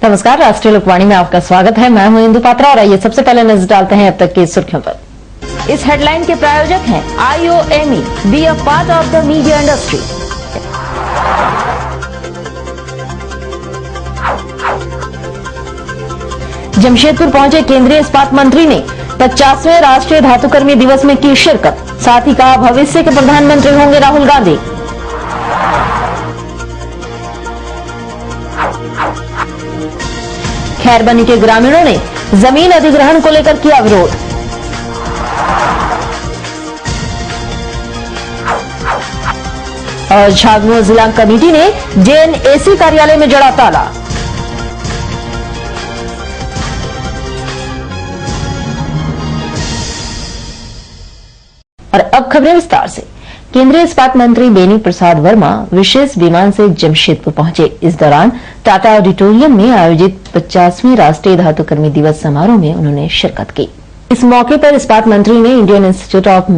नमस्कार, राष्ट्रीय लोकवाणी में आपका स्वागत है। मैं हूं इंदु पात्रा और आइए सबसे पहले नजर डालते हैं अब तक की सुर्खियों पर। इस हेडलाइन के प्रायोजक हैं IOME, be a part of the media industry. Jamshedpur पहुंचे केंद्रीय इस्पात मंत्री ने 50वें राष्ट्रीय धातुकर्मी दिवस में की शिरकत। साथ ही कहा भविष्य के प्रधानमंत्री होंगे राहुल गांधी। खैरबनी के ग्रामीणों ने जमीन अधिग्रहण को लेकर किया विरोध। और झाबुआ जिला कमेटी ने JNAC कार्यालय में जड़ा ताला। और अब खबरें विस्तार से। केंद्रीय इस्पात मंत्री बेनी प्रसाद वर्मा विशेष विमान से जमशेदपुर पहुंचे। इस दौरान टाटा ऑडिटोरियम में आयोजित 50वें राष्ट्रीय धातुकर्मी दिवस समारोह में उन्होंने शिरकत की। इस मौके पर इस्पात मंत्री ने इंडियन इंस्टीट्यूट ऑफ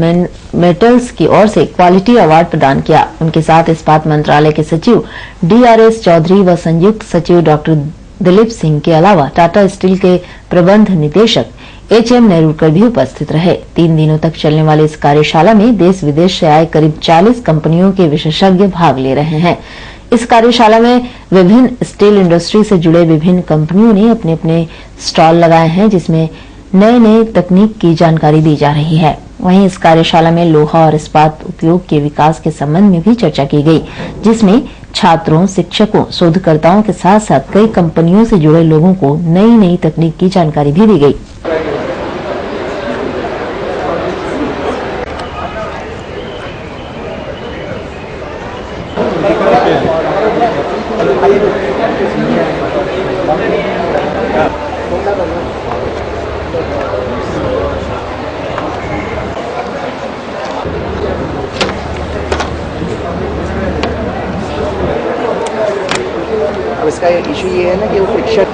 मेटल्स की ओर से क्वालिटी अवार्ड प्रदान किया। उनके साथ इस्पात मंत्रालय के सचिव DRS चौधरी व संयुक्त सचिव डॉक्टर दिलीप सिंह के अलावा टाटा स्टील के प्रबंध निदेशक HM नेरुरकर भी उपस्थित रहे। 3 दिनों तक चलने वाली इस कार्यशाला में देश विदेश से आए करीब 40 कंपनियों के विशेषज्ञ भाग ले रहे हैं। इस कार्यशाला में विभिन्न स्टील इंडस्ट्री से जुड़े विभिन्न कंपनियों ने अपने अपने स्टॉल लगाए हैं, जिसमें नए नए तकनीक की जानकारी दी जा रही है। वहीं इस कार्यशाला में लोहा और इस्पात उद्योग के विकास के संबंध में भी चर्चा की गई, जिसमें छात्रों, शिक्षकों, शोधकर्ताओं के साथ साथ कई कंपनियों से जुड़े लोगों को नई नई तकनीक की जानकारी भी दी गई। अब इसका इशू ये है ना कि वो फ्रिक्शन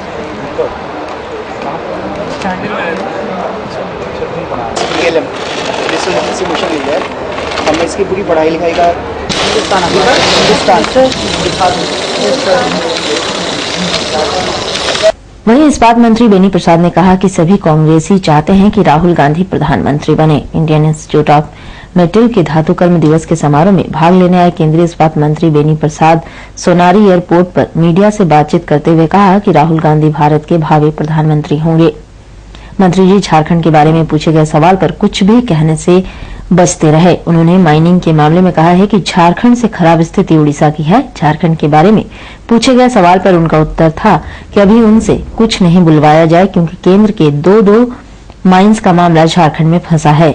से मशीन ली है। हमने इसकी पूरी पढ़ाई लिखाई का वहीं इस्पात मंत्री बेनी प्रसाद ने कहा कि सभी कांग्रेसी चाहते हैं कि राहुल गांधी प्रधानमंत्री बने। इंडियन इंस्टीट्यूट ऑफ मेटल के धातुकर्म दिवस के समारोह में भाग लेने आए केंद्रीय इस्पात मंत्री बेनी प्रसाद सोनारी एयरपोर्ट पर मीडिया से बातचीत करते हुए कहा कि राहुल गांधी भारत के भावी प्रधानमंत्री होंगे। मंत्री जी झारखंड के बारे में पूछे गए सवाल पर कुछ भी कहने से बचते रहे। उन्होंने माइनिंग के मामले में कहा है कि झारखंड से खराब स्थिति उड़ीसा की है। झारखंड के बारे में पूछे गए सवाल पर उनका उत्तर था कि अभी उनसे कुछ नहीं बुलवाया जाए, क्योंकि केंद्र के दो माइंस का मामला झारखंड में फंसा है।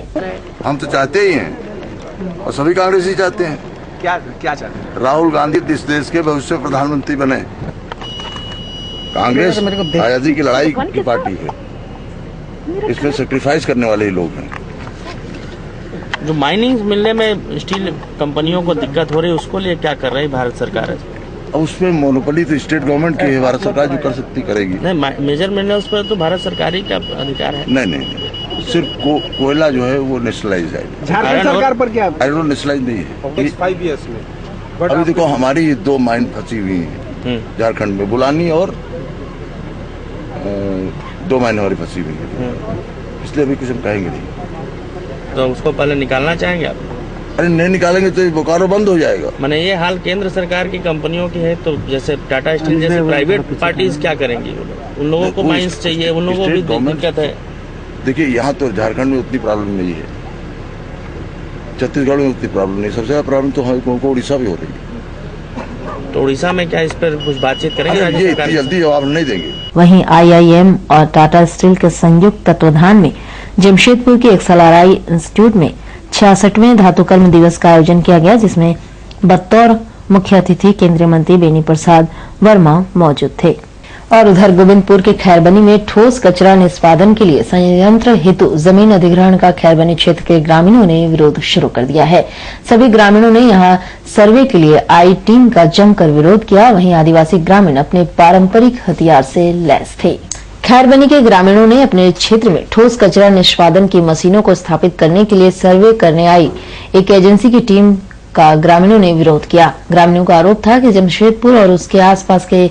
हम तो चाहते ही हैं और सभी कांग्रेसी चाहते हैं। क्या चाहते हैं? राहुल गांधी इस देश के भविष्य प्रधानमंत्री बने। कांग्रेस आजादी की लड़ाई की पार्टी है, इसमें सेक्रीफाइस करने वाले ही लोग हैं। जो माइनिंग मिलने में स्टील कंपनियों को दिक्कत हो रही है, उसको लिए क्या कर रही है भारत सरकार है? अब उसमें मोनोपोली तो स्टेट गवर्नमेंट की है, भारत सरकार जो कर सकती करेगी। नहीं, मेजर मिलने उस पर तो भारत सरकार ही का अधिकार है। नहीं, सिर्फ कोयला जो है वो नेशनलाइज है। झारखंड सरकार पर क्या नेशनलाइज नहीं है 5 years में। अभी देखो हमारी 2 माइन फंसी हुई है झारखंड में, बुलानी और 2 माइन हमारी फंसी हुई है, इसलिए अभी कुछ हम कहेंगे नहीं। तो उसको पहले निकालना चाहेंगे आप? अरे नहीं निकालेंगे तो बोकारो बंद हो जाएगा। मैंने ये हाल केंद्र सरकार की कंपनियों की है, तो जैसे टाटा स्टील जैसे प्राइवेट पार्टीज क्या करेंगी? उन लोगों को माइंस चाहिए, उन लोगों को भी दिक्कत है। देखिए यहाँ तो झारखंड में उतनी प्रॉब्लम नहीं है, छत्तीसगढ़ में उतनी प्रॉब्लम नहीं, सबसे ज्यादा प्रॉब्लम तो हमको उड़ीसा भी हो रही है। तो उड़ीसा में क्या इस पर कुछ बातचीत करेंगे? ये इतनी जल्दी जवाब नहीं देंगे। वहीं IIM और टाटा स्टील के संयुक्त तत्वाधान में जमशेदपुर के XLRI इंस्टीट्यूट में 66वें धातुकर्म दिवस का आयोजन किया गया, जिसमें बतौर मुख्य अतिथि केंद्रीय मंत्री बेनी प्रसाद वर्मा मौजूद थे। और उधर गोविंदपुर के खैरबनी में ठोस कचरा निष्पादन के लिए संयंत्र हेतु जमीन अधिग्रहण का खैरबनी क्षेत्र के ग्रामीणों ने विरोध शुरू कर दिया है। सभी ग्रामीणों ने यहां सर्वे के लिए आई टीम का जमकर विरोध किया। वहीं आदिवासी ग्रामीण अपने पारंपरिक हथियार से लैस थे। खैरबनी के ग्रामीणों ने अपने क्षेत्र में ठोस कचरा निष्पादन की मशीनों को स्थापित करने के लिए सर्वे करने आई एक एजेंसी की टीम का ग्रामीणों ने विरोध किया। ग्रामीणों का आरोप था कि जमशेदपुर और उसके आसपास के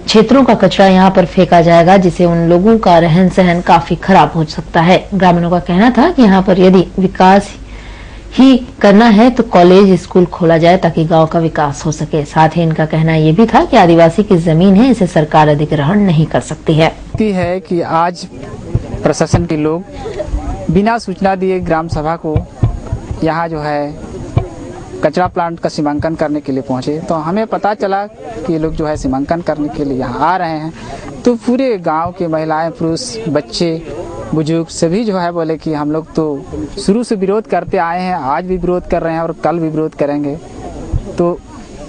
क्षेत्रों का कचरा यहां पर फेंका जाएगा, जिससे उन लोगों का रहन सहन काफी खराब हो सकता है। ग्रामीणों का कहना था कि यहां पर यदि विकास ही करना है तो कॉलेज स्कूल खोला जाए ताकि गांव का विकास हो सके। साथ ही इनका कहना यह भी था कि आदिवासी की जमीन है, इसे सरकार अधिग्रहण नहीं कर सकती है। कि आज प्रशासन के लोग बिना सूचना दिए ग्राम सभा को यहाँ जो है कचरा प्लांट का सीमांकन करने के लिए पहुंचे, तो हमें पता चला कि ये लोग जो है सीमांकन करने के लिए यहाँ आ रहे हैं। तो पूरे गांव के महिलाएं, पुरुष, बच्चे, बुजुर्ग सभी जो है बोले कि हम लोग तो शुरू से विरोध करते आए हैं, आज भी विरोध कर रहे हैं और कल भी विरोध करेंगे। तो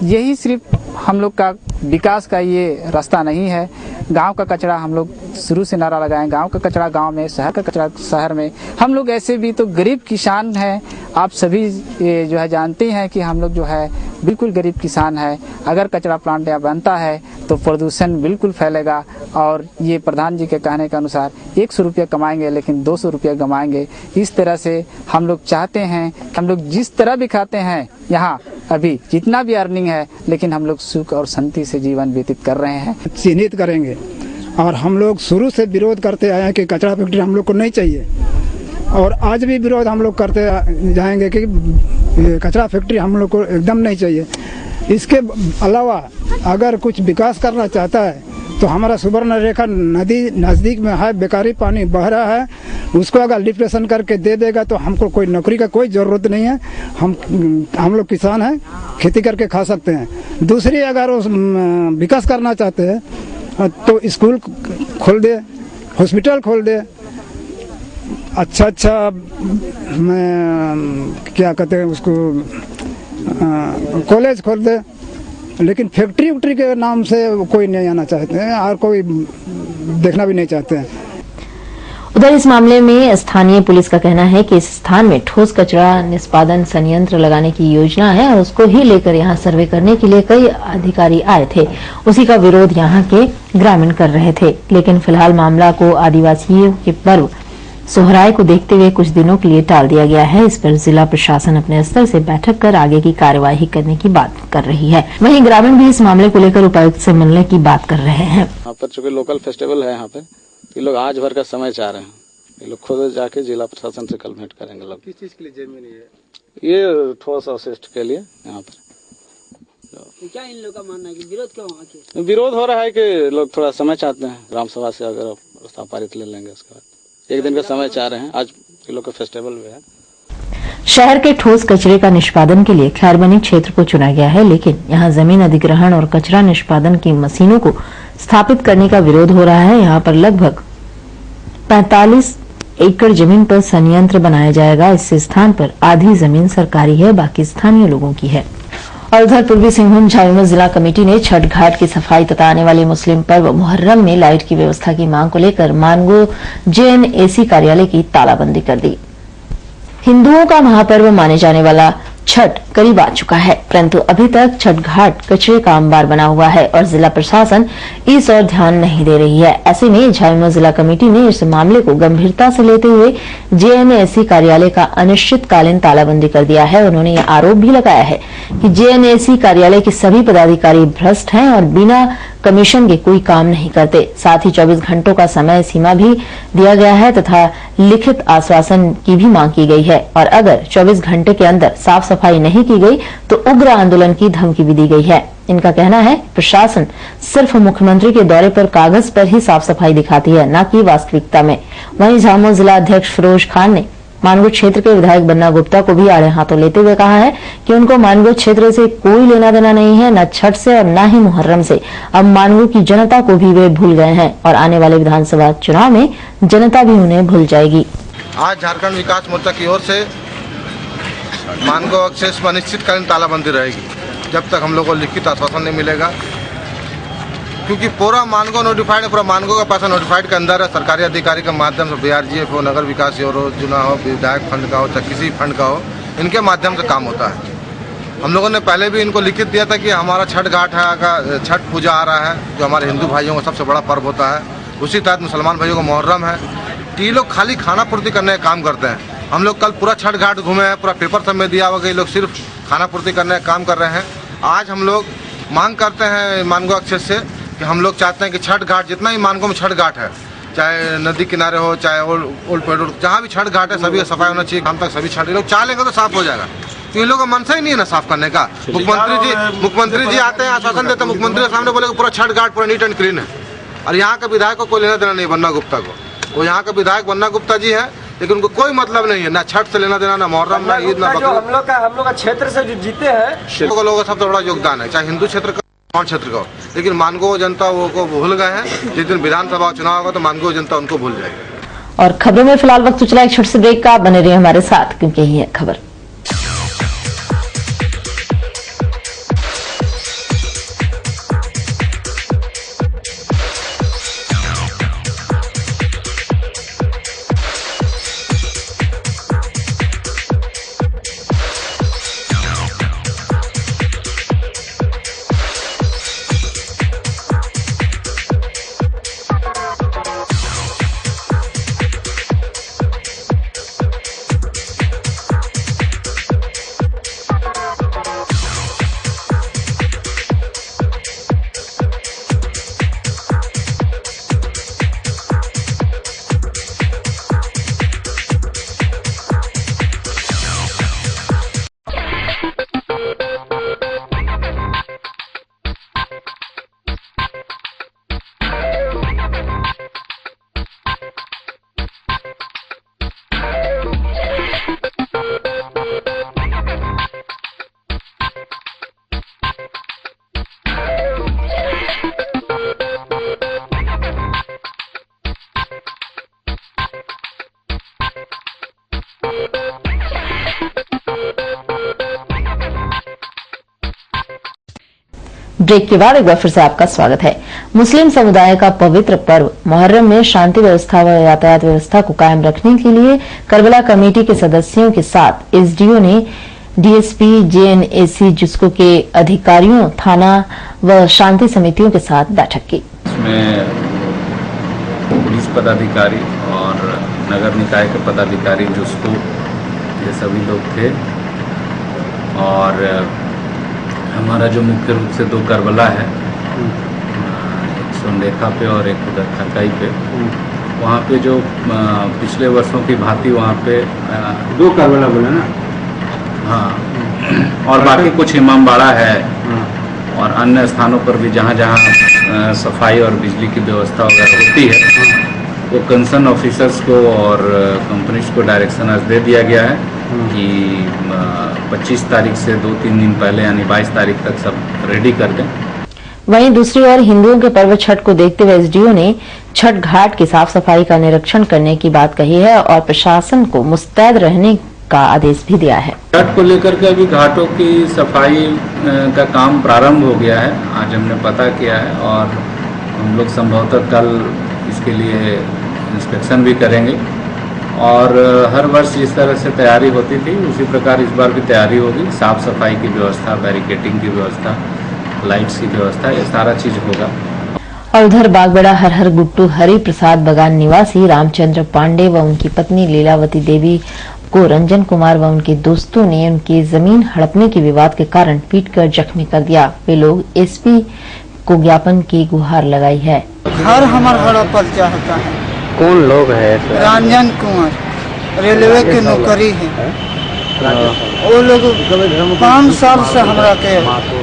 यही सिर्फ हम लोग का विकास का ये रास्ता नहीं है। गांव का कचरा हम लोग शुरू से नारा लगाएं, गांव का कचरा गांव में, शहर का कचरा शहर में। हम लोग ऐसे भी तो गरीब किसान हैं, आप सभी जो है जानते हैं कि हम लोग जो है बिल्कुल गरीब किसान है। अगर कचरा प्लांट यहाँ बनता है तो प्रदूषण बिल्कुल फैलेगा और ये प्रधान जी के कहने के अनुसार 100 रुपये कमाएंगे लेकिन 200 रुपये कमाएंगे। इस तरह से हम लोग चाहते हैं, हम लोग जिस तरह भी खाते हैं यहाँ अभी जितना भी अर्निंग है, लेकिन हम लोग सुख और शांति से जीवन व्यतीत कर रहे हैं। चिन्हित करेंगे और हम लोग शुरू से विरोध करते आए हैं कि कचरा फैक्ट्री हम लोग को नहीं चाहिए और आज भी विरोध हम लोग करते जाएंगे कि कचरा फैक्ट्री हम लोग को एकदम नहीं चाहिए। इसके अलावा अगर कुछ विकास करना चाहता है तो हमारा सुवर्ण रेखा नदी नज़दीक में है, बेकारी पानी बह रहा है, उसको अगर डिप्रेशन करके दे देगा तो हमको कोई नौकरी का कोई ज़रूरत नहीं है। हम लोग किसान हैं, खेती करके खा सकते हैं। दूसरी अगर विकास करना चाहते हैं तो स्कूल खोल दे, हॉस्पिटल खोल दे, अच्छा क्या कहते हैं उसको, कॉलेज खोल दे, लेकिन फैक्ट्री के नाम से कोई नहीं आना चाहते हैं और कोई देखना भी नहीं चाहते हैं। उधर इस मामले में स्थानीय पुलिस का कहना है कि इस स्थान में ठोस कचरा निष्पादन संयंत्र लगाने की योजना है और उसको ही लेकर यहां सर्वे करने के लिए कई अधिकारी आए थे। उसी का विरोध यहां के ग्रामीण कर रहे थे, लेकिन फिलहाल मामला को आदिवासियों के पर्व सोहराय को देखते हुए कुछ दिनों के लिए टाल दिया गया है। इस पर जिला प्रशासन अपने स्तर से बैठक कर आगे की कार्यवाही करने की बात कर रही है। वहीं ग्रामीण भी इस मामले को लेकर उपायुक्त से मिलने की बात कर रहे हैं। यहाँ पर चूंकि लोकल फेस्टिवल है, यहाँ पे ये लोग आज भर का समय चाह रहे हैं। ये लोग खुद जाके जिला प्रशासन से कल भेंट करेंगे। लोग किस चीज के लिए जमीन है? ये ठोस अवशिष्ट के लिए यहाँ पर। तो क्या इन लोगों का मानना है कि विरोध क्यों आके? विरोध हो रहा है कि लोग थोड़ा समय चाहते हैं, ग्राम सभा से अगर प्रस्ताव पारित ले लेंगे उसके बाद एक दिन का समय चाह रहे हैं। आज ये लोग का फेस्टिवल भी है। शहर के ठोस कचरे का निष्पादन के लिए खैरबनी क्षेत्र को चुना गया है, लेकिन यहां जमीन अधिग्रहण और कचरा निष्पादन की मशीनों को स्थापित करने का विरोध हो रहा है। यहां पर लगभग 45 एकड़ जमीन पर संयंत्र बनाया जाएगा। इस स्थान पर आधी जमीन सरकारी है, बाकी स्थानीय लोगों की है। और उधर पूर्वी सिंहभूम झाविमो जिला कमेटी ने छठ घाट की सफाई तथा आने वाले मुस्लिम पर्व मुहर्रम में लाइट की व्यवस्था की मांग को लेकर मानगो JNAC कार्यालय की तालाबंदी कर दी। हिंदुओं का महापर्व माने जाने वाला छठ करीब आ चुका है, परंतु अभी तक छठ घाट कचरे का अंबार बना हुआ है और जिला प्रशासन इस ओर ध्यान नहीं दे रही है। ऐसे में झाविमो जिला कमेटी ने इस मामले को गंभीरता से लेते हुए JNAC कार्यालय का अनिश्चितकालीन तालाबंदी कर दिया है। उन्होंने यह आरोप भी लगाया है कि JNAC कार्यालय के सभी पदाधिकारी भ्रष्ट हैं और बिना कमीशन के कोई काम नहीं करते। साथ ही 24 घंटों का समय सीमा भी दिया गया है तथा लिखित आश्वासन की भी मांग की गई है और अगर 24 घंटे के अंदर साफ सफाई नहीं की गई तो उग्र आंदोलन की धमकी भी दी गई है। इनका कहना है प्रशासन सिर्फ मुख्यमंत्री के दौरे पर कागज पर ही साफ सफाई दिखाती है, न कि वास्तविकता में। वहीं झामुमो जिला अध्यक्ष फिरोज खान ने मानगो क्षेत्र के विधायक बन्ना गुप्ता को भी आड़े हाथों लेते हुए कहा है कि उनको मानगो क्षेत्र से कोई लेना देना नहीं है, न छठ से और न ही मुहर्रम से। अब मानगो की जनता को भी वे भूल गए हैं और आने वाले विधानसभा चुनाव में जनता भी उन्हें भूल जाएगी। आज झारखंड विकास मोर्चा की ओर से मानगो एक्सेस में अनिश्चितकालीन तालाबंदी रहेगी जब तक हम लोग को लिखित आश्वासन नहीं मिलेगा, क्योंकि पूरा मानगो नोटिफाइड है, पूरा मानगो का पैसा नोटिफाइड के अंदर है। सरकारी अधिकारी के माध्यम से BRGF हो, नगर विकास हो, चुना हो, विधायक फंड का हो, चाहे किसी फंड का हो, इनके माध्यम से काम होता है। हम लोगों ने पहले भी इनको लिखित दिया था कि हमारा छठ घाट है का छठ पूजा आ रहा है, जो हमारे हिंदू भाइयों का सबसे बड़ा पर्व होता है। उसी तहत मुसलमान भाइयों का मुहर्रम है। ये लोग खाली खाना पूर्ति करने का काम करते हैं। हम लोग कल पूरा छठ घाट घूमे हैं, पूरा पेपर सब में दिया हुआ कि ये लोग सिर्फ खाना पूर्ति करने का काम कर रहे हैं। आज हम लोग मांग करते हैं मानगो एक्सेस से कि हम लोग चाहते हैं कि छठ घाट, जितना भी मानगो में छठ घाट है, चाहे नदी किनारे हो, चाहे ओल्ड पेट्रोल, जहाँ भी छठ घाट है सभी का सफाई होना चाहिए। हम तक सभी छठ लोग चाह लेंगे तो साफ हो जाएगा। तो ये लोग का मनसा ही नहीं है ना साफ करने का। मुख्यमंत्री जी आते हैं, आश्वासन देते हैं, मुख्यमंत्री के सामने बोले पूरा छठ घाट पूरा नीट एंड क्लीन है। और यहाँ का विधायक को कोई लेना देना नहीं, बन्ना गुप्ता को। वो यहाँ का विधायक बन्ना गुप्ता जी है, लेकिन उनको कोई मतलब नहीं है, ना छठ से लेना देना, ना मुहर्रम, ना ईद, ना बकरीद। हम लोग का क्षेत्र से जो जीते हैं लोगों का सबसे बड़ा योगदान है, चाहे हिंदू क्षेत्र का क्षेत्र का। लेकिन मानगो जनता वो को भूल गए हैं। जिस दिन विधानसभा चुनाव होगा तो मानगो जनता उनको भूल जाएगी। और खबरों में फिलहाल वक्त चला एक छोटे से ब्रेक का, बने रहिए हमारे साथ क्योंकि यही है खबर। ब्रेक के बाद एक बार फिर से आपका स्वागत है। मुस्लिम समुदाय का पवित्र पर्व मुहर्रम में शांति व्यवस्था व यातायात व्यवस्था को कायम रखने के लिए करबला कमेटी के सदस्यों के साथ एसडीओ ने डीएसपी, जेएनएसी, जुस्को के अधिकारियों, थाना व शांति समितियों के साथ बैठक की। इसमें पुलिस पदाधिकारी और नगर निकाय के पदाधिकारी, जुस्को, ये सभी लोग थे। और हमारा जो मुख्य रूप से 2 करबला है, एक सोनलेखा पे और एक उधर खरकाई पे, वहाँ पे जो पिछले वर्षों की भांति वहाँ पे 2 करबला बोला ना। हाँ, और बाकी कुछ इमामबाड़ा है और अन्य स्थानों पर भी जहाँ जहाँ सफाई और बिजली की व्यवस्था वगैरह होती है, वो कंसर्न ऑफिसर्स को और कंपनीज को डायरेक्शन आज दे दिया गया है कि 25 तारीख से 2-3 दिन पहले यानी 22 तारीख तक सब रेडी कर दें। वहीं दूसरी ओर हिंदुओं के पर्व छठ को देखते हुए एसडीओ ने छठ घाट की साफ सफाई का निरीक्षण करने की बात कही है और प्रशासन को मुस्तैद रहने का आदेश भी दिया है। छठ को लेकर के अभी घाटों की सफाई का काम प्रारंभ हो गया है, आज हमने पता किया है और हम लोग संभवतः कल इसके लिए इंस्पेक्शन भी करेंगे। और हर वर्ष जिस तरह से तैयारी होती थी उसी प्रकार इस बार भी तैयारी होगी। साफ सफाई की व्यवस्था, बैरिकेटिंग की व्यवस्था, लाइट्स की व्यवस्था, ये सारा चीज होगा। और उधर बागबेड़ा हरहर गुट्टू हरि प्रसाद बगान निवासी रामचंद्र पांडे व उनकी पत्नी लीलावती देवी को रंजन कुमार व उनके दोस्तों ने उनकी जमीन हड़पने के विवाद के कारण पीटकर जख्मी कर दिया। वे लोग एसपी को ज्ञापन की गुहार लगाई है। घर हमार हड़पल चाहता है। कौन लोग है? रंजन कुमार, रेलवे के नौकरी है। वो लोग 5 साल से हमरा के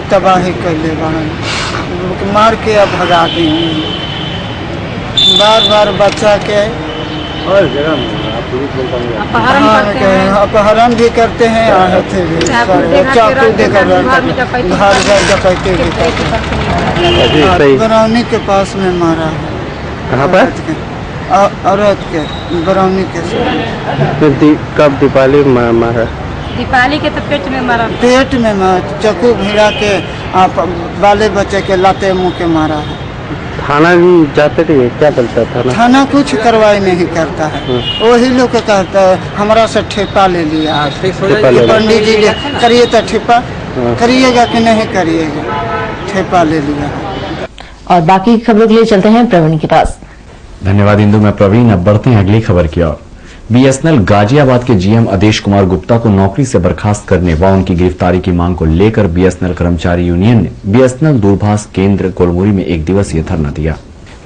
तबाही कर ले, मार के अब भगा दी। बार बार बच्चा के अपहरण भी करते हैं, चाकू देकर घर घर डकैती भी करते हैं। बरौनी के पास में मारा है। कहाँ पर? औरत के बरौनी के साथ। कब? दीपावली मारा? दीपावली के तो पेट में मारा। पेट में चाकू भिड़ा के बाले बच्चे के लाते मुंह के मारा है। थाना भी जाते थे, क्या चलता था? थाना कुछ कार्रवाई नहीं करता है। वही लोग कहता है हमरा से ठेपा ले लिया। पंडित जी करिए तो ठेपा करिएगा कि नहीं करिएगा, ठेपा ले लिया। और बाकी खबरों के लिए चलते हैं प्रवीण के पास। धन्यवाद इंदु, मैं प्रवीण। अब बढ़ते हैं अगली खबर की ओर। बीएसएनएल गाजियाबाद के जीएम आदेश कुमार गुप्ता को नौकरी से बर्खास्त करने व उनकी गिरफ्तारी की मांग को लेकर बीएसएनएल कर्मचारी यूनियन ने बीएसएनएल दूरभाष केंद्र कोलमुरी में एक दिवसीय धरना दिया।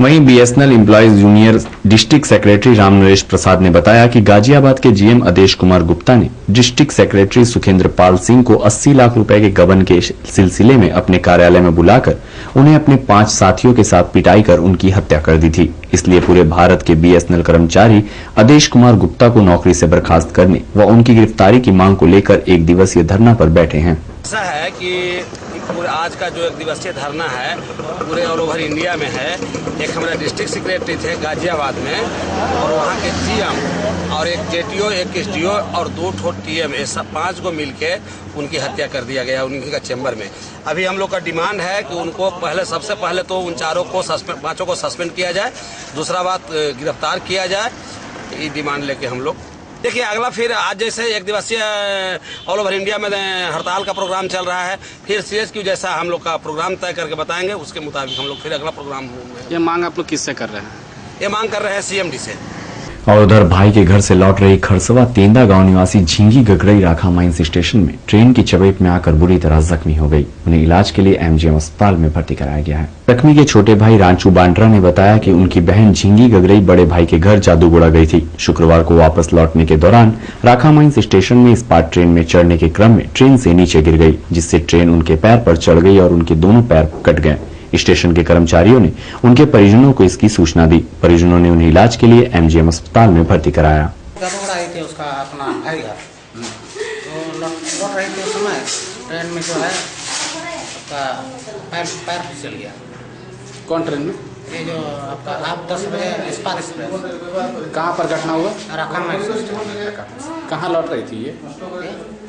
वहीं BSNL employees union district secretary Ramnaresh Prasad ने बताया कि गाजियाबाद के जीएम आदेश कुमार गुप्ता ने डिस्ट्रिक्ट सेक्रेटरी सुखेंद्र पाल सिंह को 80 लाख रुपए के गबन के सिलसिले में अपने कार्यालय में बुलाकर उन्हें अपने 5 साथियों के साथ पिटाई कर उनकी हत्या कर दी थी। इसलिए पूरे भारत के बीएसएनएल कर्मचारी आदेश कुमार गुप्ता को नौकरी से बर्खास्त करने व उनकी गिरफ्तारी की मांग को लेकर एक दिवसीय धरना पर बैठे हैं। ऐसा है कि पूरे आज का जो एक दिवसीय धरना है पूरे ऑल ओवर इंडिया में है। एक हमारे डिस्ट्रिक्ट सेक्रेटरी थे गाजियाबाद में और वहाँ के जीएम और एक जेटीओ, एक एसडीओ और 2 टीएम, ये सब 5 को मिलके उनकी हत्या कर दिया गया उनकी का चैम्बर में। अभी हम लोग का डिमांड है कि उनको सबसे पहले तो उन 5 को सस्पेंड किया जाए, दूसरा बात गिरफ्तार किया जाए। ये डिमांड लेके हम लोग देखिए अगला फिर आज जैसे एक दिवसीय ऑल ओवर इंडिया में हड़ताल का प्रोग्राम चल रहा है, फिर सीएसक्यू जैसा हम लोग का प्रोग्राम तय करके बताएंगे, उसके मुताबिक हम लोग फिर अगला प्रोग्राम। ये मांग आप लोग किससे कर रहे हैं? ये मांग कर रहे हैं सीएमडी से। और उधर भाई के घर से लौट रही खरसवा तेंदा गांव निवासी झिंगी गगरई राखा माइंस स्टेशन में ट्रेन की चपेट में आकर बुरी तरह जख्मी हो गई। उन्हें इलाज के लिए एमजीएम अस्पताल में भर्ती कराया गया है। जख्मी के छोटे भाई रांचू बांड्रा ने बताया कि उनकी बहन झिंगी गगरई बड़े भाई के घर जादूगोड़ा गई थी। शुक्रवार को वापस लौटने के दौरान राखा माइंस स्टेशन में इस्पात ट्रेन में चढ़ने के क्रम में ट्रेन से नीचे गिर गई, जिससे ट्रेन उनके पैर पर चढ़ गई और उनके दोनों पैर कट गए। स्टेशन के कर्मचारियों ने उनके परिजनों को इसकी सूचना दी। परिजनों ने उन्हें इलाज के लिए एमजीएम अस्पताल में भर्ती कराया। उसका अपना भाई घर तो लौट रही थी उस समय ट्रेन में जो है उसका पैर फिसल गया। कौन ट्रेन में? ये जो आपका आप 10 बजे इस्पात एक्सप्रेस। कहाँ पर घटना हुआ? राखा माइंस। कहाँ लौट रही थी ये?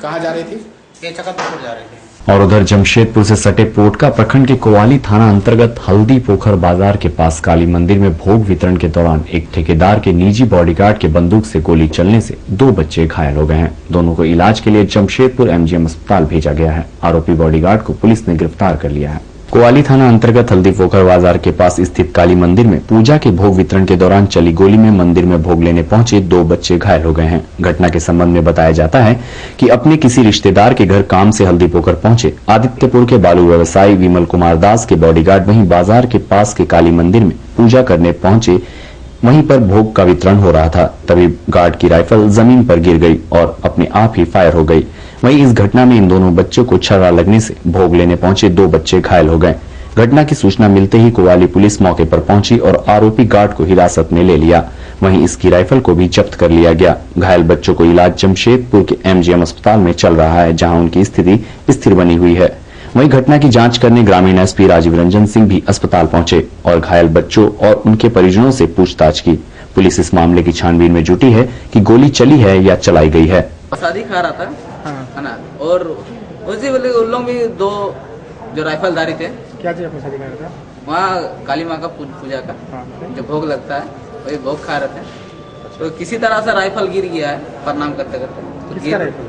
कहाँ जा रही थी? ये चकरपुर जा रही थी। और उधर जमशेदपुर से सटे पोटका प्रखंड के कोवाली थाना अंतर्गत हल्दी पोखर बाजार के पास काली मंदिर में भोग वितरण के दौरान एक ठेकेदार के निजी बॉडीगार्ड के बंदूक से गोली चलने से 2 बच्चे घायल हो गए हैं। दोनों को इलाज के लिए जमशेदपुर एमजीएम अस्पताल भेजा गया है। आरोपी बॉडीगार्ड को पुलिस ने गिरफ्तार कर लिया है। कोवाली थाना अंतर्गत हल्दी पोखर बाजार के पास स्थित काली मंदिर में पूजा के भोग वितरण के दौरान चली गोली में मंदिर में भोग लेने पहुंचे 2 बच्चे घायल हो गए हैं। घटना के संबंध में बताया जाता है कि अपने किसी रिश्तेदार के घर काम से हल्दी पोखर पहुंचे आदित्यपुर के बालू व्यवसायी विमल कुमार दास के बॉडीगार्ड वहीं बाजार के पास के काली मंदिर में पूजा करने पहुंचे। वहीं पर भोग का वितरण हो रहा था, तभी गार्ड की राइफल जमीन पर गिर गई और अपने आप ही फायर हो गई। वहीं इस घटना में इन दोनों बच्चों को छर्रा लगने से भोग लेने पहुंचे 2 बच्चे घायल हो गए। घटना की सूचना मिलते ही कोवाली पुलिस मौके पर पहुंची और आरोपी गार्ड को हिरासत में ले लिया। वहीं इसकी राइफल को भी जब्त कर लिया गया। घायल बच्चों को इलाज जमशेदपुर के एमजीएम अस्पताल में चल रहा है, जहां उनकी स्थिति स्थिर बनी हुई है। वहीं घटना की जांच करने ग्रामीण एसपी राजीव रंजन सिंह भी अस्पताल पहुंचे और घायल बच्चों और उनके परिजनों से पूछताछ की। पुलिस इस मामले की छानबीन में जुटी है कि गोली चली है या चलाई गई है। शादी खा रहा था है ना, और उसी वाले उन लोग भी 2 जो राइफलधारी थे। क्या चीज आपको शादी कर रहा था? वहाँ काली माँ का पूजा का जो भोग लगता है वही भोग खा रहे थे, तो किसी तरह से राइफल गिर गया है प्रणाम करते करते। किसका राइफल?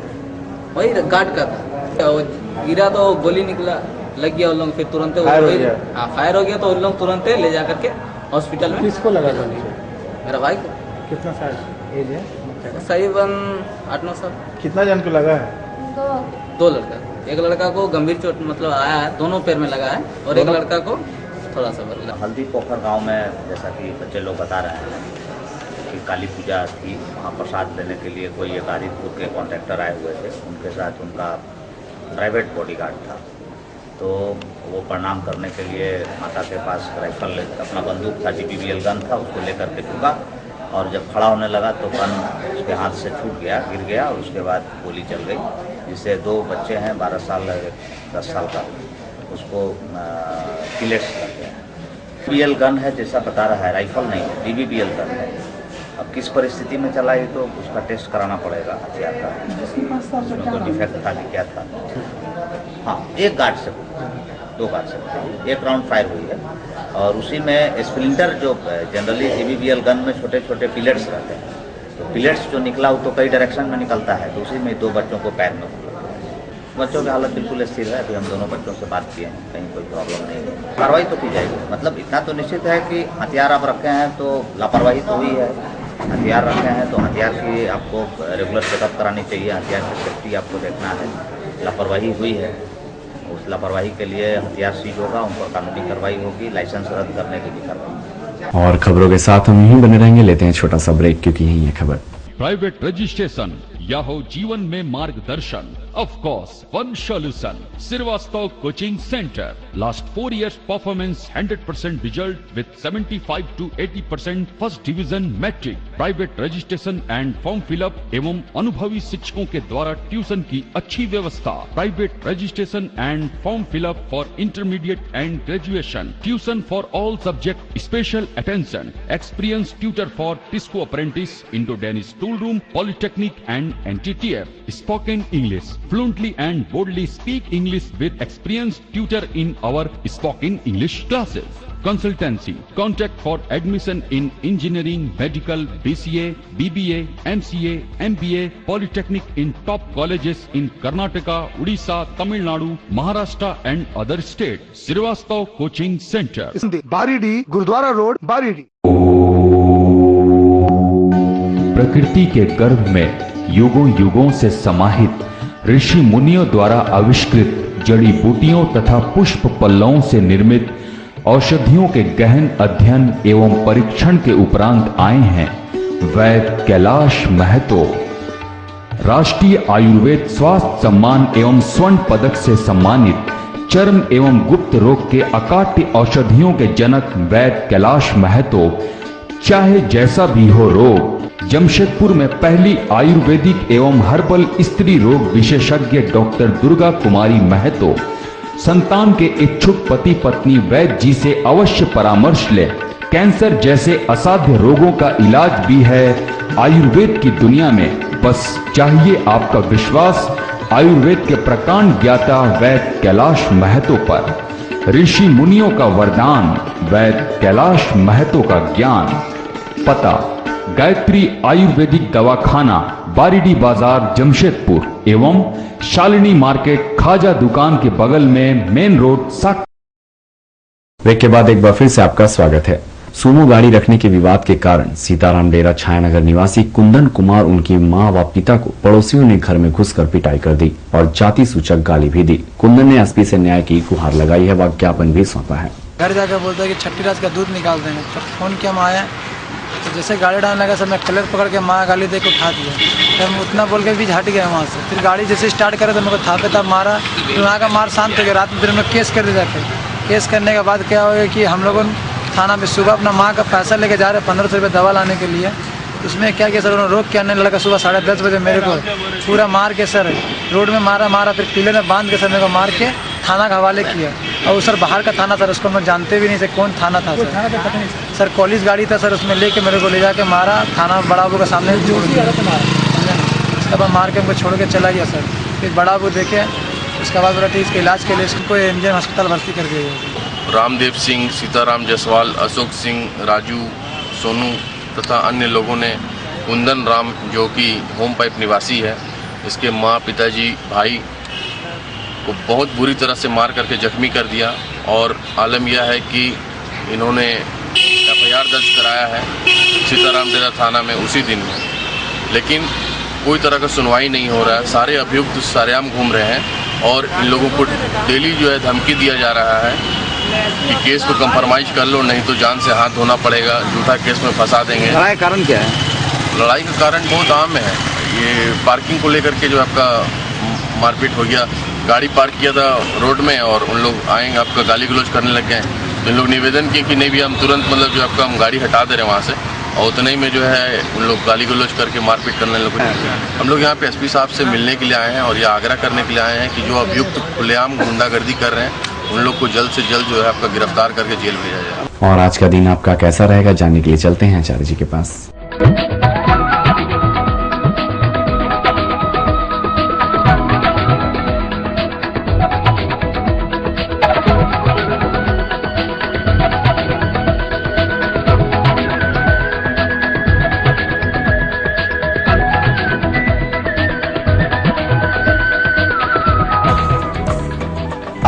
वही गार्ड का था। वो गिरा तो गोली निकला लग गया उन लोग, फिर तुरंत फायर हो गया तो उन लोग तुरंत ले जा करके हॉस्पिटल में। किसको लगा गोली? मेरा भाई को। कितना साल एज है? करीबन 8-9 साल। कितना जन को लगा है? 2 लड़का। एक लड़का को गंभीर चोट मतलब आया है, दोनों पैर में लगा है, और एक लड़का को थोड़ा सा लगा। हल्दी पोखर गांव में जैसा कि बच्चे लोग बता रहे हैं कि काली पूजा थी, वहाँ प्रसाद लेने के लिए कोई एक आदित्यपुर के कॉन्ट्रैक्टर आए हुए थे। उनके साथ उनका प्राइवेट बॉडीगार्ड था, तो वो प्रणाम करने के लिए माता के पास राइफल अपना बंदूक था, GBBL गन था, उसको लेकर के झुका और जब खड़ा होने लगा तो गन उसके हाथ से छूट गया, गिर गया और उसके बाद गोली चल गई, जिससे 2 बच्चे हैं 12 साल 10 साल का, उसको पिलेट्स लग गया। BBL गन है जैसा बता रहा है, राइफल नहीं है, BBBL गन है। अब किस परिस्थिति में चला ये तो उसका टेस्ट कराना पड़ेगा हथियार का, उसमें कोई डिफेक्ट था कि क्या था। हाँ, 1 गार्ड से 2 गार्ड से 1 राउंड फायर हुई है और उसी में स्प्लिंटर जो जनरली GBBL गन में छोटे छोटे पिलेट्स रहते हैं, तो पिलेट्स जो निकला वो तो कई डायरेक्शन में निकलता है, तो उसी में 2 बच्चों को पैर में हुआ। बच्चों की हालत बिल्कुल स्थिर है। अभी हम दोनों बच्चों से बात किए हैं, कहीं कोई प्रॉब्लम नहीं है। कार्रवाई तो की जाएगी, मतलब इतना तो निश्चित है कि हथियार आप रखे हैं तो लापरवाही तो हुई है, हथियार रखे हैं तो हथियार की आपको रेगुलर चेकअप करानी चाहिए, हथियार की सेफ्टी आपको देखना है। लापरवाही हुई है, उस लापरवाही के लिए हथियार सीज होगा, उन पर कानूनी कार्रवाई होगी, लाइसेंस रद्द करने की भी कार्रवाई। और खबरों के साथ हम यहीं बने रहेंगे, लेते हैं छोटा सा ब्रेक क्योंकि यही है खबर। प्राइवेट रजिस्ट्रेशन या हो जीवन में मार्गदर्शन, of course one solution, Srivastav coaching centre. Last 4 years performance 100% result with 75 to 80% first division matric. Private registration and form fill up एवं अनुभवी शिक्षकों के द्वारा ट्यूशन की अच्छी व्यवस्था। Private registration and form fill up for intermediate and graduation. Tuition for all subject, special attention, experience tutor for Tisco apprentice, Indo Danish tool room, polytechnic and NTTF, spoken English, fluently and boldly speak English with experienced tutor in our spoken English classes. Consultancy, contact for admission in engineering, medical, BCA, BBA, MCA, MBA, Polytechnic in top colleges in Karnataka, Odisha, Tamil Nadu, Maharashtra and other states. Srivastav Coaching Center. Baridih, Gurudwara road, Baridih. प्रकृति के गर्भ में युगों युगों से समाहित ऋषि मुनियों द्वारा आविष्कृत जड़ी बूटियों तथा पुष्प पल्लवों से निर्मित औषधियों के गहन अध्ययन एवं परीक्षण के उपरांत आए हैं वैद्य कैलाश महतो। राष्ट्रीय आयुर्वेद स्वास्थ्य सम्मान एवं स्वर्ण पदक से सम्मानित चर्म एवं गुप्त रोग के अकाट्य औषधियों के जनक वैद्य कैलाश महतो, चाहे जैसा भी हो रोग, जमशेदपुर में पहली आयुर्वेदिक एवं हर्बल स्त्री रोग विशेषज्ञ डॉक्टर दुर्गा कुमारी महतो संतान के इच्छुक पति पत्नी वैद्य जी से अवश्य परामर्श ले। कैंसर जैसे असाध्य रोगों का इलाज भी है आयुर्वेद की दुनिया में, बस चाहिए आपका विश्वास आयुर्वेद के प्रकांड ज्ञाता वैद्य कैलाश महतो पर। ऋषि मुनियों का वरदान, वैद्य कैलाश महतो का ज्ञान। पता गायत्री आयुर्वेदिक दवाखाना, बारीडी बाजार, जमशेदपुर एवं शालिनी मार्केट खाजा दुकान के बगल में, मेन रोड साक। ब्रेक के बाद एक बार फिर से आपका स्वागत है। सूमो गाड़ी रखने के विवाद के कारण सीताराम डेरा छायानगर निवासी कुंदन कुमार, उनकी मां व पिता को पड़ोसियों ने घर में घुसकर पिटाई कर दी और जाति सूचक गाली भी दी। कुंदन ने एसपी से न्याय की गुहार लगाई है व ज्ञापन भी सौंपा है। घर जाकर बोलता है कि छठी रात का दूध निकाल देंगे, तो फोन किया माँ आया, तो जैसे गाड़ी डालने लगा सब मैं कलर पकड़ के माँ गाली दे के उठा दिया। फिर हम उतना बोल के भी हट गए वहाँ से। फिर गाड़ी जैसे स्टार्ट करे तो मेरे को था पे था मारा, फिर वहाँ का मार शांत हो गया। रात में फिर हम लोग केस कर दिया जाके। केस करने के बाद क्या हुआ कि हम लोगों थाना में सुबह अपना माँ का पैसा लेके जा रहे 1500 रुपये दवा लाने के लिए। उसमें क्या किया सर, उन्होंने रोक के आने लगा सुबह 10:30 बजे मेरे को पूरा मार के सर रोड में मारा, फिर पीले में बांध के सर मेरे को मार के थाना का हवाले किया। और सर बाहर का थाना सर, उसको हम जानते भी नहीं थे कौन थाना था सर। कॉलेज गाड़ी था सर, उसमें लेके मेरे को ले जाके मारा, थाना बड़ा बाबू का सामने छोड़ दिया। उसके बाद मार के हमको छोड़ के चला गया सर। फिर बड़ा बाबू देखे, उसके बाद बोला इसके इलाज के लिए इसको एमजीएम अस्पताल भर्ती कर दिया गया। रामदेव सिंह, सीताराम जायसवाल, अशोक सिंह, राजू, सोनू तथा अन्य लोगों ने कुंदन राम, जो कि होम पाइप निवासी है, इसके माँ, पिताजी, भाई को बहुत बुरी तरह से मार करके जख्मी कर दिया। और आलम यह है कि इन्होंने FIR दर्ज कराया है सीताराम डेरा थाना में उसी दिन में, लेकिन कोई तरह का सुनवाई नहीं हो रहा है। सारे अभियुक्त सरेआम घूम रहे हैं और इन लोगों को डेली जो है धमकी दिया जा रहा है कि केस को कंप्रोमाइज कर लो, नहीं तो जान से हाथ धोना पड़ेगा, झूठा केस में फंसा देंगे। लड़ाई का कारण क्या है? लड़ाई का कारण बहुत आम है। ये पार्किंग को लेकर के जो आपका मारपीट हो गया, गाड़ी पार्क किया था रोड में और उन लोग आएंगे आपका गाली गलौज करने लग गए। तो इन लोग निवेदन किए कि नहीं भी हम तुरंत मतलब जो आपका हम गाड़ी हटा दे रहे हैं वहाँ से, और उतने ही में जो है उन लोग गाली गलौज करके मारपीट करने लगे। हम लोग यहाँ पे एसपी साहब से मिलने के लिए आए हैं और ये आग्रह करने के लिए आए हैं कि जो अभियुक्त खुलेआम गुंडागर्दी कर रहे हैं उन लोग को जल्द से जल्द जो है आपका गिरफ्तार करके जेल भेजा जाए। और आज का दिन आपका कैसा रहेगा जानने के लिए चलते हैं आचार्य जी के पास।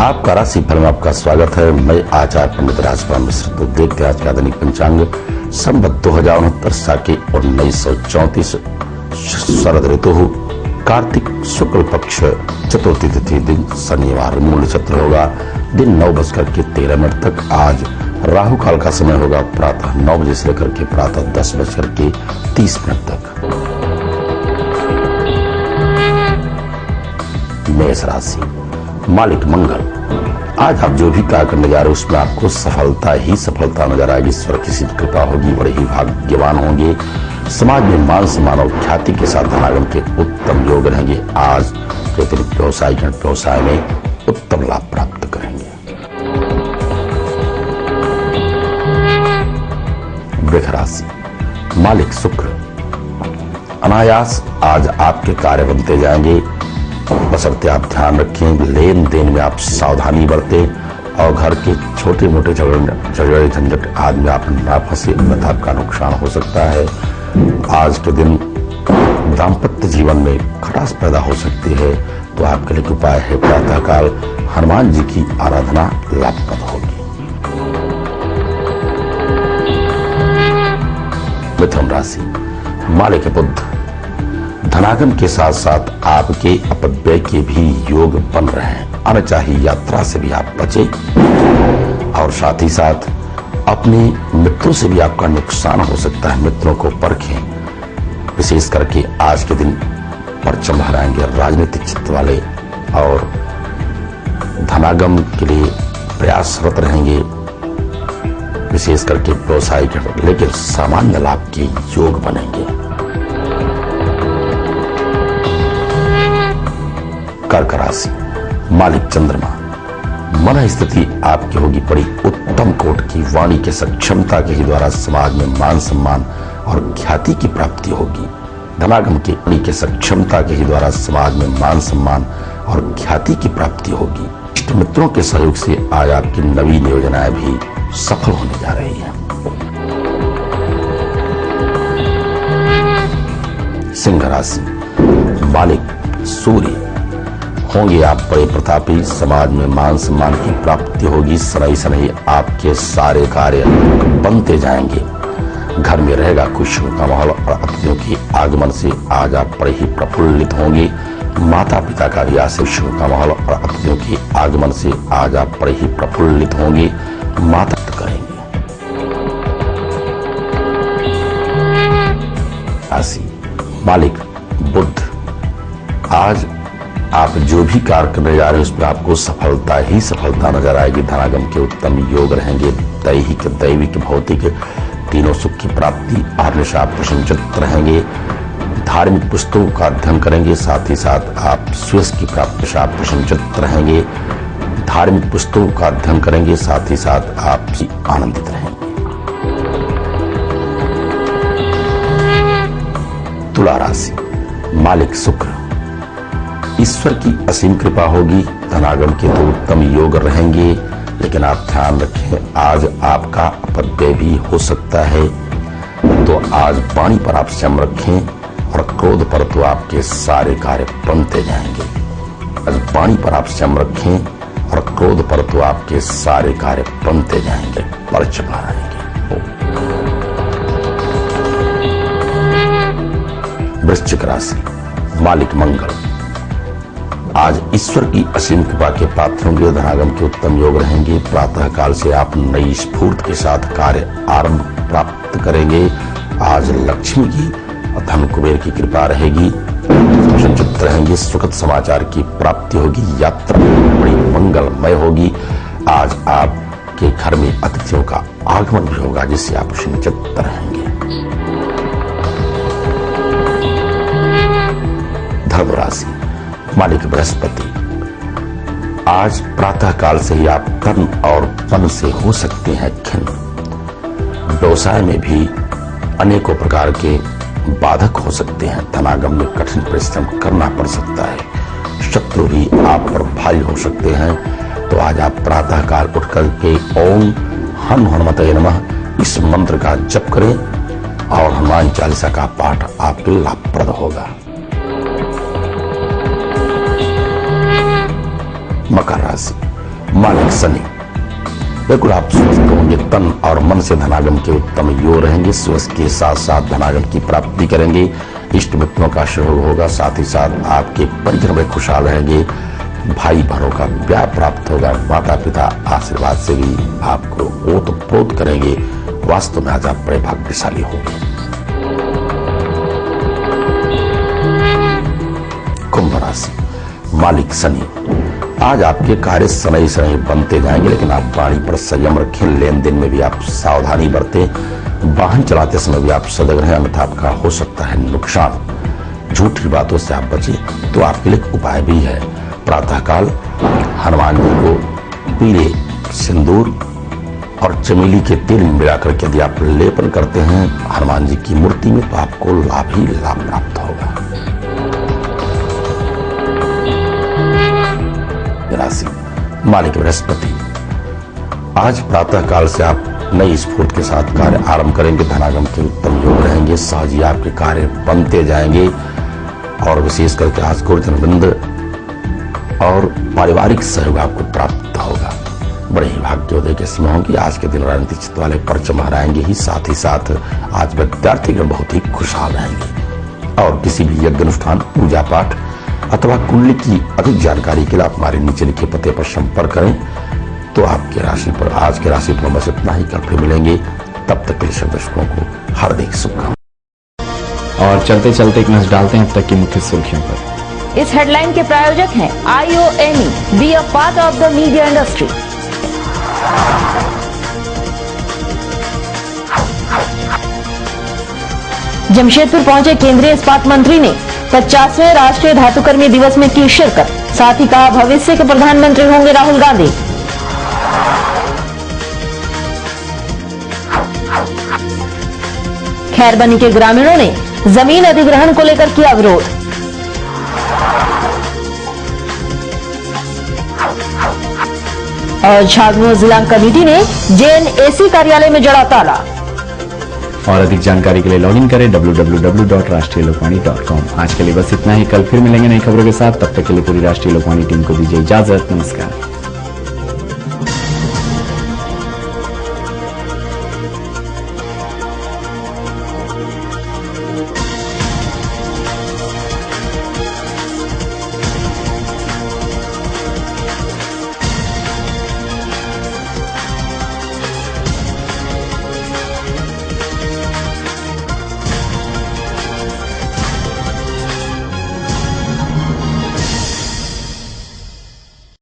आपका राशिफल में आपका स्वागत है। मैं आचार्य पंडित राजपाल मिश्र। तो देखते हैं आज का दैनिक पंचांग। संवत 2069 साके 1934 शरद ऋतु कार्तिक शुक्ल पक्ष चतुर्थी तिथि दिन शनिवार मूल नक्षत्र होगा दिन 9:13 तक। आज राहु काल का समय होगा प्रातः 9 बजे से लेकर के प्रातः 10:30 तक। मेष राशि, मालिक मंगल। आज आप जो भी कार्य करने जा रहे हो उसमें आपको सफलता ही सफलता नजर आएगी। ईश्वर की सिद्ध कृपा होगी, बड़े ही भाग्यवान होंगे। समाज में मान सम्मान और ख्याति के साथ धनागम के उत्तम योग रहेंगे। आज के अतिरिक्त व्यवसाय में उत्तम लाभ प्राप्त करेंगे। वृष राशि, मालिक शुक्र। अनायास आज आपके कार्य बनते जाएंगे, बशर्ते आप ध्यान रखें लेन देन में आप सावधानी बरतें और घर के छोटे मोटे झगड़े झंझट आदि में आप ना फंसे, अन्यथा आपका नुकसान हो सकता है। आज के दिन दाम्पत्य जीवन में खटास पैदा हो सकती है, तो आपके लिए उपाय है प्रातःकाल हनुमान जी की आराधना लाभप्रद होगी। मिथुन राशि, मालिक बुध। धनागम के साथ साथ आपके अपव्यय के भी योग बन रहे हैं। अनचाही यात्रा से भी आप बचे और साथ ही साथ अपने मित्रों से भी आपका नुकसान हो सकता है। मित्रों को परखें। विशेष करके आज के दिन परचम लहराएंगे राजनीतिक चित्त वाले और धनागम के लिए प्रयासरत रहेंगे, विशेष करके व्यवसाय के, लेकिन सामान्य लाभ के योग बनेंगे। कर्क राशि, मालिक चंद्रमा। मन स्थिति आपकी होगी बड़ी उत्तम कोट की। वाणी के सक्षमता के ही द्वारा समाज में मान सम्मान और ख्याति की प्राप्ति होगी। धनागम की वाणी के सक्षमता के ही द्वारा समाज में मान सम्मान और ख्याति की प्राप्ति होगी। इष्ट मित्रों के सहयोग से आज आपकी नवीन योजनाएं भी सफल होने जा रही हैं। सिंह राशि, मालिक सूर्य। होंगे आप बड़े प्रतापी, समाज में मान सम्मान की प्राप्ति होगी। सनई सनई आपके सारे कार्य बनते जाएंगे। घर में रहेगा खुशियों का माहौल और अतिथियों के आगमन से आज आप बड़े ही प्रफुल्लित होंगे। माता पिता का भी आज से खुशियों का माहौल और अतिथियों के आगमन से आज आप बड़े ही प्रफुल्लित होंगे। माता करेंगे। राशि, मालिक बुध। आज आप जो भी कार्य करने जा रहे हैं उसमें आपको सफलता ही सफलता नजर आएगी। धनागम के उत्तम योग रहेंगे। दैहिक दैविक भौतिक तीनों सुख की प्राप्ति। हमेशा आप प्रसन्नचित्त रहेंगे। धार्मिक पुस्तकों का अध्ययन करेंगे, साथ ही साथ आप सुयश की प्राप्ति से आप प्रसन्नचित्त रहेंगे। धार्मिक पुस्तकों का अध्ययन करेंगे, साथ ही साथ आप आनंदित रहेंगे। तुला राशि, मालिक शुक्र। ईश्वर की असीम कृपा होगी। धनागम के तो उत्तम योग रहेंगे, लेकिन आप ध्यान रखें आज आपका अपव्यय भी हो सकता है। तो आज वाणी पर आप संयम रखें और क्रोध पर तो आपके सारे कार्य बनते जाएंगे। आज वाणी पर आप संयम रखें और क्रोध पर तो आपके सारे कार्य बनते जाएंगे, परचम लहराएंगे। वृश्चिक राशि, मालिक मंगल। आज ईश्वर की असीम कृपा के पात्र होंगे। धनागम के उत्तम योग रहेंगे। प्रातः काल से आप नई स्फूर्ति के साथ कार्य आरंभ प्राप्त करेंगे। आज लक्ष्मी की और धन कुबेर की कृपा रहेगी। प्रसन्नचित्त रहेंगे। सुखद समाचार की प्राप्ति होगी। यात्रा बड़ी मंगलमय होगी। आज आपके घर में अतिथियों का आगमन भी होगा, जिससे आप प्रसन्नचित्त रहेंगे। धर्म राशि, मालिक बृहस्पति। आज प्रातः काल से ही आप कर्म और मन से हो सकते हैं खिन्न। व्यवसाय में भी अनेकों प्रकार के बाधक हो सकते हैं। धनागम में कठिन परिश्रम करना पड़ सकता है। शत्रु भी आप पर भारी हो सकते हैं। तो आज आप प्रातः काल उठ करके ओम हनुमते नमः इस मंत्र का जप करें और हनुमान चालीसा का पाठ आपके लाभप्रद होगा। मकर राशि, मालिक शनि। बिल्कुल आप स्वस्थ होंगे, तन और मन से धनागम के उत्तम योग रहेंगे। स्वस्थ के साथ साथ धनागम की प्राप्ति करेंगे। इष्ट मित्रों का सहयोग होगा, साथ ही साथ आपके परिजन में खुशहाल रहेंगे। भाई बहनों का प्यार प्राप्त होगा। माता पिता आशीर्वाद से भी आपको ओतप्रोत करेंगे। वास्तव में आज आप बड़े भाग्यशाली होंगे। कुंभ राशि, मालिक शनि। आज आपके कार्य शनै शनै बनते जाएंगे, लेकिन आप वाणी पर संयम रखें। लेन देन में भी आप सावधानी बरतें। वाहन चलाते समय भी आप सजग रहें, अन्यथा आपका हो सकता है नुकसान। झूठी बातों से आप बचें। तो आपके लिए उपाय भी है। प्रातःकाल हनुमान जी को पीले सिंदूर और चमेली के तेल मिलाकर के यदि आप लेपन करते हैं हनुमान जी की मूर्ति में, तो आपको लाभ ही लाभ प्राप्त होगा। राशि, मालिक बृहस्पति। आज प्रातः काल से आप नई स्फूर्ति के साथ कार्य आरंभ करेंगे। धनागम के उत्तम योग रहेंगे। सहज ही आपके कार्य बनते जाएंगे और विशेष करके आज गुरुजनवृंद और पारिवारिक सहयोग आपको प्राप्त होगा। बड़े ही भाग्योदय के समय होंगे। आज के दिन राजनीतिक क्षेत्र वाले परचम हराएंगे ही, साथ ही साथ आज विद्यार्थीगण बहुत ही खुशहाल रहेंगे। और किसी भी यज्ञ अनुष्ठान, पूजा पाठ अथवा कुंडली की अधिक जानकारी के लिए आप हमारे नीचे लिखे पते पर संपर्क करें। तो आपके राशि पर आज के राशि पर बस इतना ही। कल फिर मिलेंगे, तब तक के लिए सब दर्शकों को हार्दिक शुभकामनाएं। और चलते चलते एक नजर डालते हैं अब तक की मुख्य सुर्खियों पर। इस हेडलाइन के प्रायोजक हैं IOME, be a part of the media industry. Jamshedpur पहुंचे केंद्रीय इस्पात मंत्री ने 50वें राष्ट्रीय धातुकर्मी दिवस में की शिरकत। साथ ही कहा भविष्य के प्रधानमंत्री होंगे राहुल गांधी। खैरबनी के ग्रामीणों ने जमीन अधिग्रहण को लेकर किया विरोध। और झाबुआ जिला कमेटी ने JNAC कार्यालय में जड़ा ताला। और अधिक जानकारी के लिए लॉगिन करें www.rashtriyalokvani.com। आज के लिए बस इतना ही। कल फिर मिलेंगे नई खबरों के साथ। तब तक के लिए पूरी राष्ट्रीय लोकवाणी टीम को दीजिए इजाजत। नमस्कार।